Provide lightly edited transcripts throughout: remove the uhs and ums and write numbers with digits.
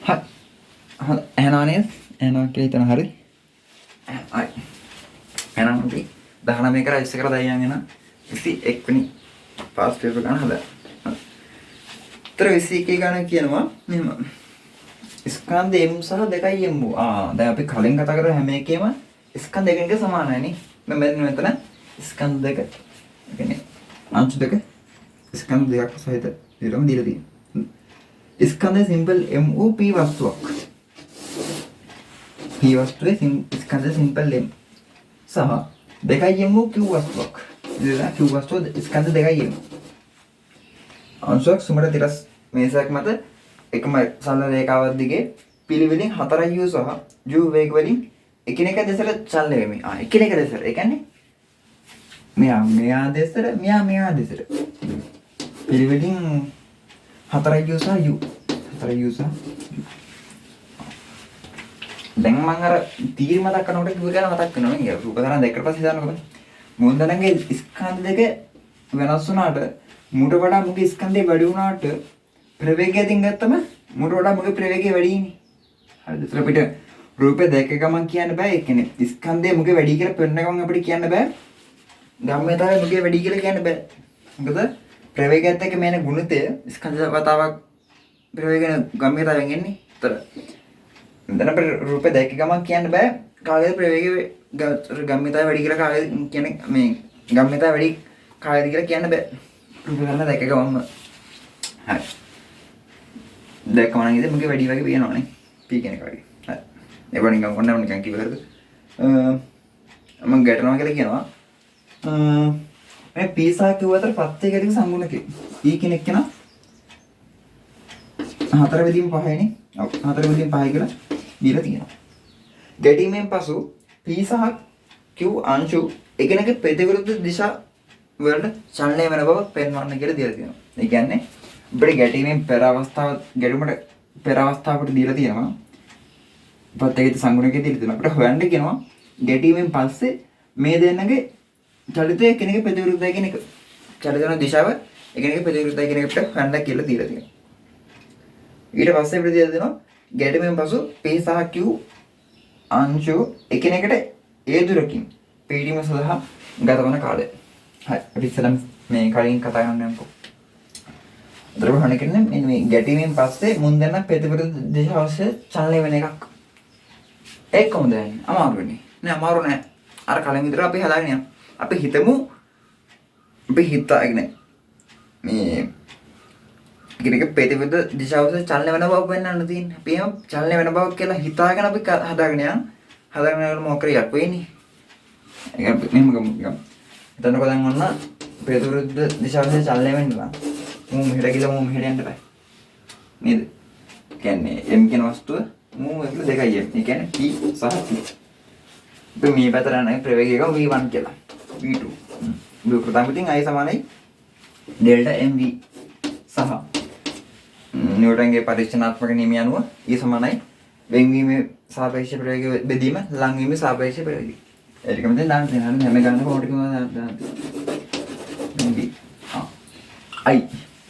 හරි. එහෙනම් නේද? එහෙනම් කියලා හිතන හරි. හරි. එහෙනම් අපි 19 කරා 20 කරා දැන් යන 21 වෙනි පාස් පේපර් ගන්න හදා. උත්තර 21 ගන්න කියනවා මෙහෙම. ස්කන්ධ m සහ 2m වූ. දැන් අපි කලින් කතා කරා හැම එකෙම ස්කන්ධ එක එක සමානයි නේ. මම මෙතන ස්කන්ධ දෙක කියන්නේ අංශු දෙක ස්කන්ධ දෙකක් සහිත විරම දීලා තියෙනවා. ස්කන්ධ සිම්පල් m වූ p වස්තුවක්. p වස්තුවේ ස්කන්ධ සිම්පල් m සහ 2m වූ q වස්තුවක්. ඉතින් q වස්තුව ස්කන්ධ 2m. අංශුවක් සුමට තිරස් මේසයක් මත එකම සරල රේඛාවක් දිගේ පිළිවෙලින් 4u සහ u වේග වලින් එකිනෙක දෙසට චලනය වෙමි. එකිනෙක දෙසට. ඒ කියන්නේ මෙයා දෙසට මෙයා දෙසට. පිළිවෙලින් 4u සහ u. 4u සහ දැන් මම අර තීර මතක් කරනකොට කිව්ව එක මතක් කරනවා නේ. රූප තරම් දැක්කට පස්සේ හිතන්නකො. මොන්දනගේ ස්කන්ධ දෙක වෙනස් වුණාට මුට වඩා මුගේ ස්කන්ධේ වැඩි වුණාට ප්‍රවේගය අතින් ගත්තම මුට වඩා මුගේ ප්‍රවේගය වැඩිනේ. හරිද? ඒතර අපිට රූපේ දැක ගමන් කියන්න බෑ. ඒ කියන්නේ ස්කන්ධය මුගේ වැඩි කියලා පෙන්න ගමන් අපිට කියන්න බෑ. ගම්මිතාවේ මුගේ වැඩි කියලා කියන්න බෑ. මොකද ප්‍රවේගයත් එක්ක මේන ගුණිතය ස්කන්ධ වතාවක් ප්‍රවේගන ගම්මිතාවෙන් එන්නේ. ඒතර දැන් අපිට රූපේ දැක ගමන් කියන්න බෑ. කාගේද ප්‍රවේගය ගම්මිතාවේ වැඩි කියලා කාගේද කියන්නේ මේ ගම්මිතාව වැඩි කාගේද කියලා කියන්න බෑ. රූප ගන්න දැක ගමන්ම හරි. දැක්කම නම් ඉතින් මුගේ වැඩි වගේ පේනවනේ. p කෙනෙක් වගේ. හරි. ඒක නිකන් ඔන්න නිකන් කිව්ව හරිද? මම ගැටනවා කියලා කියනවා. මේ p සහ q අතර ප්‍රත්‍යයක ටික සම්මුණකේ. e කෙනෙක් කෙනා 4 වෙදීම 5යිනේ. ඔව් 4 වෙදීම 5යි කියලා දීලා තියෙනවා. ගැටීමෙන් පසු p සහ q අංශු එකිනෙක ප්‍රතිවිරුද්ධ දිශා වලට චලනය වෙන බව පෙන්වන්න කියලා දීලා තියෙනවා. ඒ කියන්නේ අපිට ගැටීමෙන් පෙර ගැටුමට පෙර අවස්ථාවකට දීලා තියෙනවා. ප්‍රත්‍යේක සංගුණකේ දීලා තියෙනවා. අපිට හොයන්න කියනවා ගැටීමෙන් පස්සේ මේ දෙන්නගේ චලිතය එකිනෙක ප්‍රතිවිරුද්ධයි කියන එක. චලිත වෙන දිශාව එකිනෙක ප්‍රතිවිරුද්ධයි කියන එක අපිට හොයන්න කියලා දීලා තියෙනවා. ඊට පස්සේ අපිට දීලා තියෙනවා ගැටීමෙන් පසු p සහ q අංශු එකිනෙකට ඒ දුරකින් පීඩීම සඳහා ගත වන කාලය. හරි. අපි ඉස්සෙල්ලා මේ කලින් කතා කරන්න යමුකෝ. අදට හොයන්න කියන්නේ මෙන්න මේ ගැටීමෙන් පස්සේ මුන් දෙන්න ප්‍රතිවිරුද්ධ දිශාව ඔස්සේ චලනය වෙන එකක්. ඒක කොහොමද යන්නේ? අමාරු වෙන්නේ. නෑ අමාරු නෑ. අර කලින් විතර අපි හදාගෙන යමු. අපි හිතමු අපි හිතාගෙන මේ කිරික ප්‍රතිවිරුද්ධ දිශාව ඔස්සේ චලනය වෙන බව පෙන්වන්න තියෙන්නේ. අපි එහෙම චලනය වෙන බව කියලා හිතාගෙන අපි හදාගෙන යන මොකක් කරයක් වෙන්නේ. ඒක අපි මෙහෙම ගමු. හිතන්නකෝ දැන් ඔන්න ප්‍රතිවිරුද්ධ දිශාව ඔස්සේ චලනය වෙන්නවා. මූ මෙහෙට ගිහලා මූ මෙහෙට යන්න බෑ. නේද? කියන්නේ m කියන වස්තුව මූ එක දෙකයි m. ඒ කියන්නේ p සහ q. අපි මේ පැත්තට යන ප්‍රවේගය එක v1 කියලා. v2. v ප්‍රථම පිටින් i සමානයි ඩෙල්ටා mv සහ නිව්ටන්ගේ පරීක්ෂණාත්මක නියමය අනුව e සමානයි වෙන්වීමේ සාපේක්ෂ ප්‍රවේගය බෙදීම ලංවීමේ සාපේක්ෂ ප්‍රවේගය. ඒකම දැන් දාන්න තියෙනවා. හැම ගන්න කොහොමද දාන්න. mv i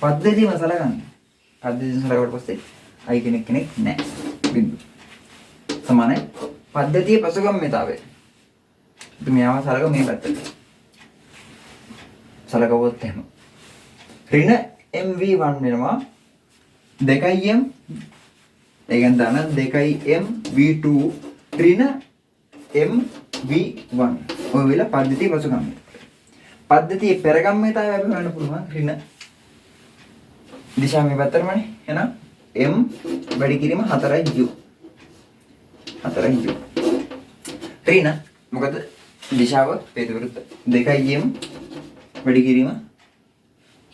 පද්ධතියම සලකන්න. පද්ධතිය සලකුවට පස්සේ i කෙනෙක් නැහැ. බිඳු. සමානයි පද්ධතියේ පසුගම්මිතාවය. ඉතින් මෙයාව සලක මේ පැත්තට. සලකවොත් එහෙම. ඍණ mv1 වෙනවා 2m ඒ කියන්නේ දාන 2m v2 ඍණ mv1. ඔය වෙලාව පද්ධතියේ පසුගම්මිතාවය. පද්ධතියේ පෙරගම්මිතාවය අපි හොයන්න පුළුවන් ඍණ දිශා මේ පැත්තටමනේ. එහෙනම් m වැඩි කිරීම 4u. 4u. ඍණ මොකද දිශාව ප්‍රතිවිරුද්ධ 2m වැඩි කිරීම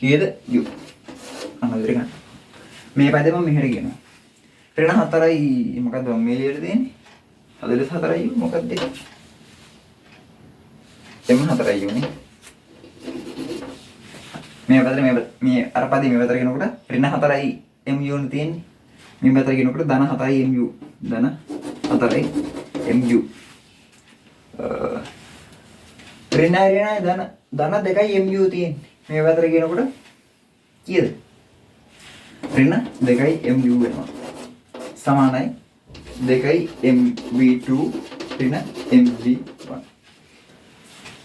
කීයද u. අනවදර ගන්න. මේ පැත්තේ මම මෙහෙට කියනවා. ඍණ 4යි මොකද්ද මේ ලියලා තියෙන්නේ? 44u මොකද්ද? m 4u නේ. මේ පැත්තට මේ අර පදේ මේ පැත්තට ගෙනකොට ඍණ 4යි mu නේ තියෙන්නේ. මේ පැත්තට ගෙනකොට ධන 7යි mu. ධන 4යි mu. ඍණ ධන 2යි mu තියෙන්නේ. මේ පැත්තට ගෙනකොට කීයද? ඍණ 2යි mu වෙනවා. සමානයි 2යි mv2 ඍණ mv1.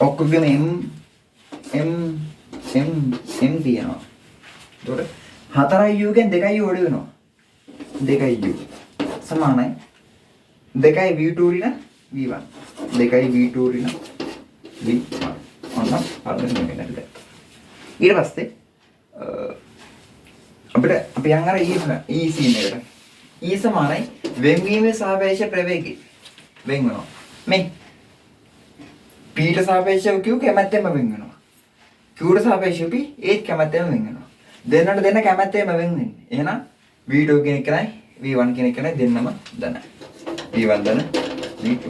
ඔක්කොගෙම m තියෙනවා. එතකොට 4u ගෙන් 2u ඔඩ වෙනවා. 2u සමානයි 2යි v2 ඍණ v1. 2යි v2 ඍණ v1. ඔන්න හරියට මේකට. ඊට පස්සේ අපිට අපි යන් අර e සීන් එකට. e සමානයි වෙන්වීමේ සාපේක්ෂ ප්‍රවේගය. වෙන් වෙනවා. මේ p ට සාපේක්ෂව q කැමැත්තෙන්ම වෙන් වෙනවා. q ට සාපේක්ෂව p ඒත් කැමැත්තෙන්ම වෙන් වෙනවා. දෙන්නට දෙන්න කැමැත්තෙන්ම වෙන් වෙන්නේ. එහෙනම් v2 කියන එක නයි v1 කියන එක නයි දෙන්නම දන. v1 දන v2.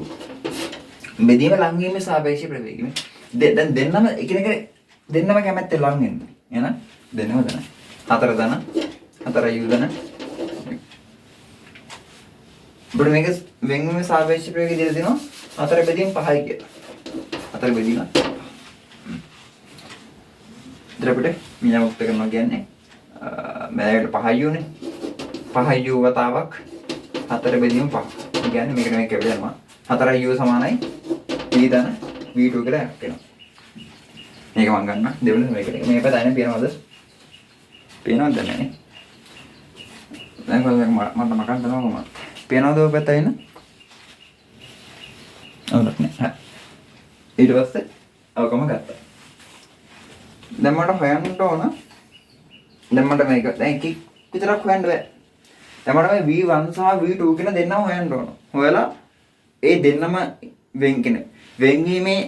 බෙදීම ලංවීමේ සාපේක්ෂ ප්‍රවේගය. දැන් දෙන්නම එකිනෙක දෙන්නම කැමැත්තෙන් ලං වෙන්නේ. එහෙනම් දෙන්නම දන. 4 දන 4u දන. අපිට මේක වෙන්වීමේ සාපේක්ෂ ප්‍රවේගය දෙලා දෙනවා 4 බෙදීම 5යි කියලා. 4 බෙදීම අපිට මියමුක්ත කරනවා කියන්නේ මෑයට 5යි උනේ 5යි u වතාවක් 4 බෙදීම 5. ඒ කියන්නේ මේකට මේක කැපෙනවා 4යි u සමානයි p ධන v2 කියලා වෙනවා. මේක මම ගන්න දෙවෙනි මේකට. මේක දැනෙන පියනවද? පේනවද නැහැ. දැන් මට මකන් දෙනවා මම. පේනවද ඔය පැත්ත එන්න? අවුලක් නැහැ. ඊට පස්සේ අවකම ගත්තා. දැන් මට හොයන්න ඕන. දැන් මට මේක දැන් එකක් විතරක් හොයන්න බෑ. දැන් මට මේ v1 සහ v2 කියන දෙන්නම හොයන්න ඕන. හොයලා ඒ දෙන්නම වෙන් කියන වෙන්වීමේ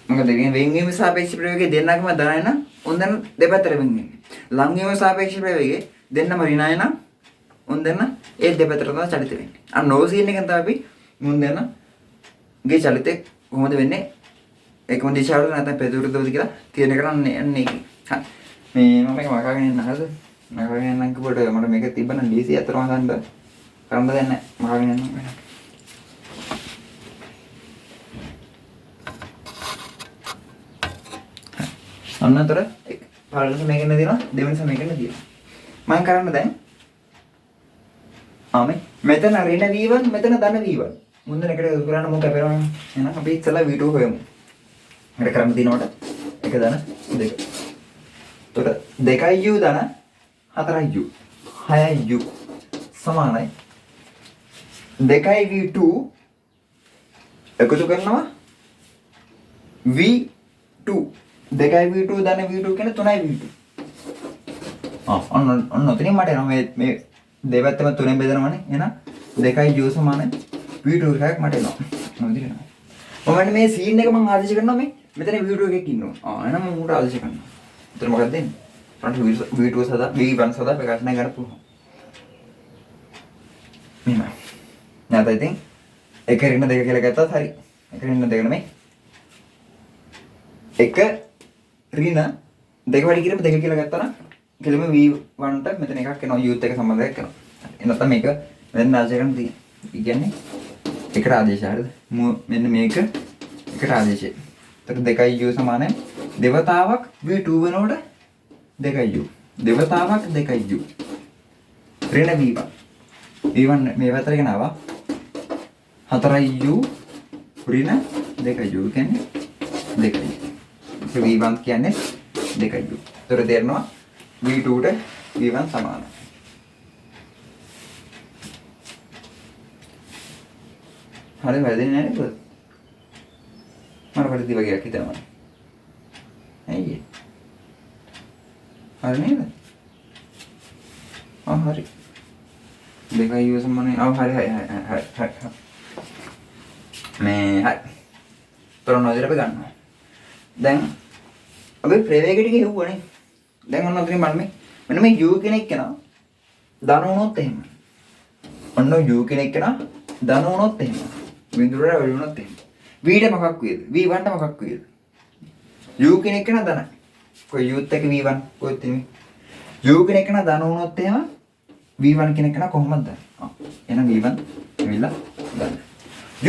මොකද කියන්නේ වෙන්වීමේ සාපේක්ෂ ප්‍රවේගය දෙන්නකම දරන උන් දැන් දෙපැත්තට වෙන්නේ. ලංවීමේ සාපේක්ෂ ප්‍රවේගය දෙන්නම ඍණයි නම් උන් දෙන්න ඒ දෙපැත්තට තමයි චලිත වෙන්නේ. අන්න නෝ සීන් එකෙන් තමයි අපි මුන් දෙන්න ගේ චලිතේ කොහොමද වෙන්නේ? ඒකම දිශාවට නැත්නම් ප්‍රතිවිරුද්ධවද කියලා තියෙන එක නම් යන්නේ. හරි. මේ මම මේක මකාගෙන යන්න හරිද? මකාගෙන යන්න කිව්වට මට මේක තිබ්බනම් DC අතරම ගන්න කරන්න දෙන්නේ නැහැ. මකාගෙන යන්න. අන්නතර පළවෙනි මේකෙන් දිනවා දෙවෙනි මේකෙන් දිනවා. මම කරන්න දැන් මෙතන ඍණ v1 මෙතන ධන v1. මුන්දන එකට කරන්න මොකද කරන්නේ? එහෙනම් අපි ඉස්සලා v2 හොයමු. එකට කරන්න දිනවට 1 ධන 2. එතකොට 2u ධන 4u 6u සමානයි 2යි v2 එකතු කරනවා v2 2යි v2 ධන v2 කියන 3යි v2. ඔන්න ඔතනින් මට එනවා මේ දෙපැත්තම 3ෙන් බෙදනවානේ. එහෙනම් 2යි u සමානයි v2 එකක් මට එනවා. මොකද මම මේ සීන් එක මම ආදේශ කරනවා මේ මෙතන v2 එකක් ඉන්නවා. එහෙනම් මම උඩ ආදේශ කරනවා. එතන මොකක්ද දෙන්නේ? අපිට v2 සදා v1 සදා ප්‍රකාශනය කරන්න පුළුවන්. මෙන්න. නැත්නම් ඉතින් එක ඍණ දෙක කියලා ගත්තත් හරි. එක ඍණ දෙක නෙමෙයි. එක ඍණ දෙක වැඩි කිරීම දෙක කියලා ගත්තා නම් කෙලිම v1ට මෙතන එකක් එනවා u එක සම්බන්ධයක් කරනවා. එනතම මේක මෙන්න ආදේශ කරන්න තියෙන්නේ. ඒ කියන්නේ එකට ආදේශය හරිද? මෙන්න මේක එකට ආදේශය. එතකොට 2u සමානයි දෙවතාවක් v2 වෙනකොට 2u. දෙවතාවක් 2u. ඍණ v1. v1 මේ පැත්තට ගෙනාවා 4u ඍණ 2u කියන්නේ 2u. v1 කියන්නේ 2u. ඒතර තේරෙනවා v2 ට v1 සමානයි. හරි වැරදිනේ නේද? මම වැරදි වගේ හිතනවා. ඇයි? හරි නේද? හරි. දෙකයි u සමානයි. හරි. මේ හරි. තොරනෝදෙට අපි ගන්නවා. දැන් අපි ප්‍රවේගය ටික හෙව්වනේ. දැන් ඔන්න ඔතනින් බලන්න මෙන්න මේ u කෙනෙක් කෙනා ධන වුණොත් එහෙම. ඔන්න u කෙනෙක් කෙනා ධන වුණොත් එහෙම. බිඳුරට වැඩි වුණොත් එහෙම. v ට මොකක් වේද? v1 ට මොකක් වේද? u කෙනෙක් කෙනා ධනයි. කොයි u ත් එක v1 කොහෙද තියෙන්නේ? u කෙනෙක් කෙනා ධන වුණොත් එහෙම v1 කෙනෙක් කෙනා කොහොමද ධන? එහෙනම් v1 එවිලා ධන.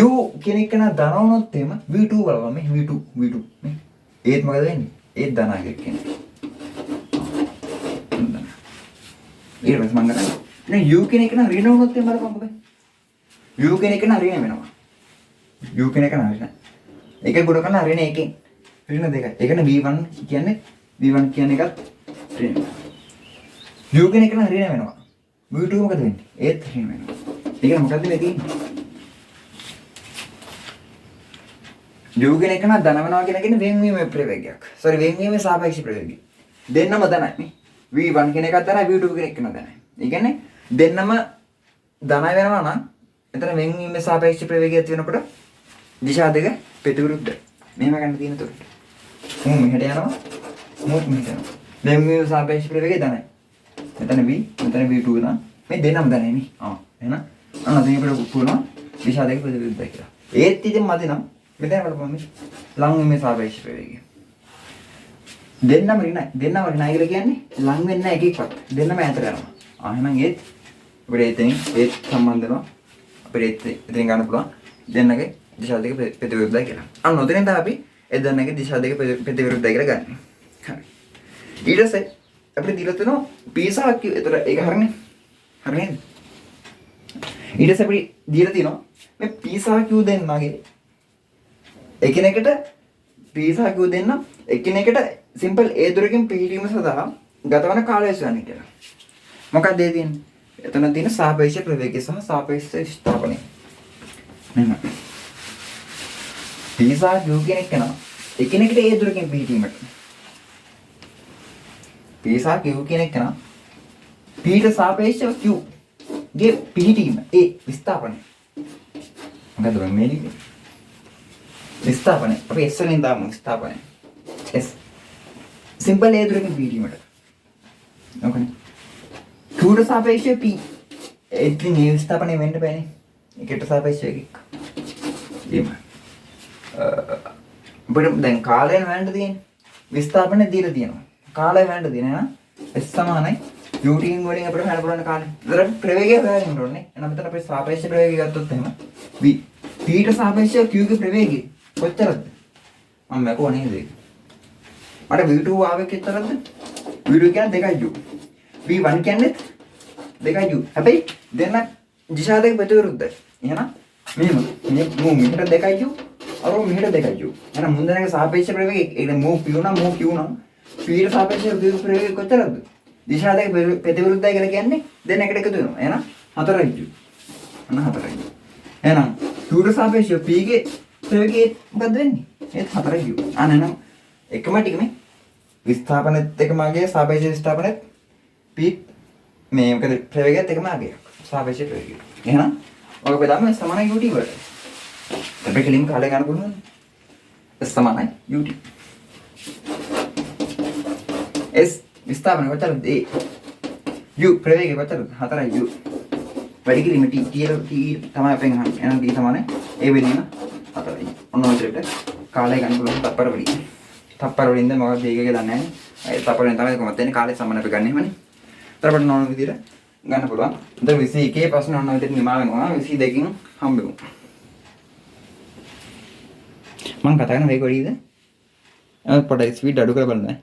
u කෙනෙක් කෙනා ධන වුණොත් එහෙම v2 බලන්න මේ v2 මේ ඒත් මොකද වෙන්නේ? ඒත් ධනාගයක් කෙනෙක්. ඊට පස්සේ මම ගන්න නේ u කෙනෙක් නම් ඍණ වුණොත් එහෙම බලපන් ඔබ. u කෙනෙක් නම් ඍණ වෙනවා. u කෙනෙක් නම් ඍණ. එක ගුණ කරන ඍණ එකෙන්. ඍණ දෙකයි. ඒ කියන්නේ v1 කියන්නේ v1 කියන එකත් ඍණ. u කෙනෙක් නම් ඍණ වෙනවා. v2 මොකද වෙන්නේ? ඒත් ඍණ වෙනවා. ඒ කියන්නේ මොකද්ද මේ තියෙන්නේ? u කෙනෙක් නම් ධන වෙනවා කියන වෙන්වීමේ ප්‍රවේගයක්. sorry වෙන්වීමේ සාපේක්ෂ ප්‍රවේගය. දෙන්නම ධනයි නේ. v1 කියන එකත් ධනයි v2 කියන එක ධනයි. ඒ කියන්නේ දෙන්නම ධනයි වෙනවා නම් එතන වෙන්වීමේ සාපේක්ෂ ප්‍රවේගය ඇති වෙනකොට දිශා දෙක ප්‍රතිවිරුද්ධ. මෙහෙම ගන්න තියෙන තුරට. මෙහෙට යනවා. මෙහෙට යනවා. වෙන්වීමේ සාපේක්ෂ ප්‍රවේගය ධනයි. මෙතන v මෙතන v2 නම් මේ දෙන්නම ධනයි නේ. එහෙනම් අන්න දෙයකට පුරනවා දිශා දෙක ප්‍රතිවිරුද්ධයි කියලා. ඒත් ඉතින් මදි නම් මෙතන බලපන් මේ ලං වීමේ සාපේක්ෂ ප්‍රවේගය. දෙන්නම ඍණයි. දෙන්නම ඍණයි කියලා කියන්නේ ලං වෙන්නේ නැහැ එකෙක්වත්. දෙන්නම ඈතට යනවා. එහෙනම් ඒත් අපිට එතනින් ඒත් සම්බන්ධ වෙනවා. අපිට එතනින් ගන්න පුළුවන් දෙන්නගේ දිශා දෙක ප්‍රතිවිරුද්ධයි කියලා. අන්න ඔතනින් තමයි අපි ඒ දෙන්නගේ දිශා දෙක ප්‍රතිවිරුද්ධයි කියලා ගන්න. හරි. ඊට පස්සේ අපිට දීලා තියෙනවා p සහ q. ඒතර ඒක හරිනේ. හරි නේද? ඊට පස්සේ අපිට දීලා තියෙනවා මේ p සහ q දෙන්නගේ එකිනෙකට p සහ q දෙන්න එකිනෙකට සිම්පල් a දුරකින් පිහිටීම සඳහා ගතවන කාලය සොයන්න කියලා. මොකක්ද ඒ තියෙන්නේ? එතන තියෙන සාපේක්ෂ ප්‍රවේගය සහ සාපේක්ෂ ස්ථාපනය. මෙන්න. p සහ q කියන එක නා එකිනෙකට a දුරකින් පිහිටීමට. p සහ q කියන එක නා p ට සාපේක්ෂව q ගේ පිහිටීම a විස්ථාපනය. මොකද මේ ලියන්නේ? විස්ථාපනය. අපි S වලින් දාමු විස්ථාපනය. S. Simple a දුරකින් පිහිටීමට. ඕකනේ. q ට සාපේක්ෂව p. ඉතින් මේ විස්ථාපනය වෙන්න බෑනේ. ඒකට සාපේක්ෂව එකක්. එහෙම. අපිට දැන් කාලයෙන් හොයන්න තියෙන්නේ. විස්ථාපනය දීලා තියෙනවා. කාලය හොයන්න තියෙන නේද? S සමානයි ut වලින් අපිට හොයන්න පුළුවන් කාලය. ඒතර ප්‍රවේගය හොයන්න ඕනේ. එහෙනම් මෙතන අපි සාපේක්ෂ ප්‍රවේගය ගත්තොත් එහෙම v p ට සාපේක්ෂව q ගේ ප්‍රවේගය කොච්චරද? මම මැකුවා නේද ඒක? මට v2 ආවේ කොච්චරද? v2 කියන්නේ 2u. v1 කියන්නේ 2u. හැබැයි දෙන්න දිශා දෙක ප්‍රතිවිරුද්ධයි. එහෙනම් මෙහෙම මේ මූ මෙහෙට 2u අර මෙහෙට 2u. එහෙනම් මුන්දනගේ සාපේක්ෂ ප්‍රවේගය ඒක මූ p නම් මූ q නම් p ට සාපේක්ෂව q ප්‍රවේගය කොච්චරද? දිශා දෙක ප්‍රතිවිරුද්ධයි කියලා කියන්නේ දෙන්න එකට එකතු වෙනවා. එහෙනම් 4u. අන්න 4u. එහෙනම් q ට සාපේක්ෂව p ගේ ප්‍රවේගය මොකද්ද වෙන්නේ? ඒත් 4u. අන්න නම් එකම ටිකනේ විස්ථාපනෙත් එක මාගේ සාපේක්ෂ විස්ථාපනෙත් p මේ මොකද ප්‍රවේගයත් එකම ආගයක්. සාපේක්ෂ ප්‍රවේගය. එහෙනම් ඔක බෙදාම සමානයි ut වලට. අපි කෙලින්ම කාලය ගන්න පුළුවන්. S සමානයි ut. S විස්ථාපන කොච්චරද? a u ප්‍රවේගය කොච්චරද? 4u. වැඩි කිරීම t තමයි අපෙන් අහන්නේ. එහෙනම් t සමානයි a වෙනීම 4යි. ඔන්න ඔය විදිහට කාලය ගන්න පුළුවන් තප්පර වලින්. තප්පර වලින්ද මොකක්ද ඒක දන්නේ නැහැ. ඒ තප්පර වලින් තමයි කොහොමද එන්නේ කාලය සමාන අපි ගන්න එහෙමනේ. ඊට අපිට ඕන විදිහට ගන්න පුළුවන්. දැන් 21 ප්‍රශ්න ඔන්න ඔය විදිහට නිමා වෙනවා. 22කින් හම්බෙමු. මම කතා කරන මේක වැඩිද? පොඩ්ඩක් ස්පීඩ් අඩු කරලා බලන්න.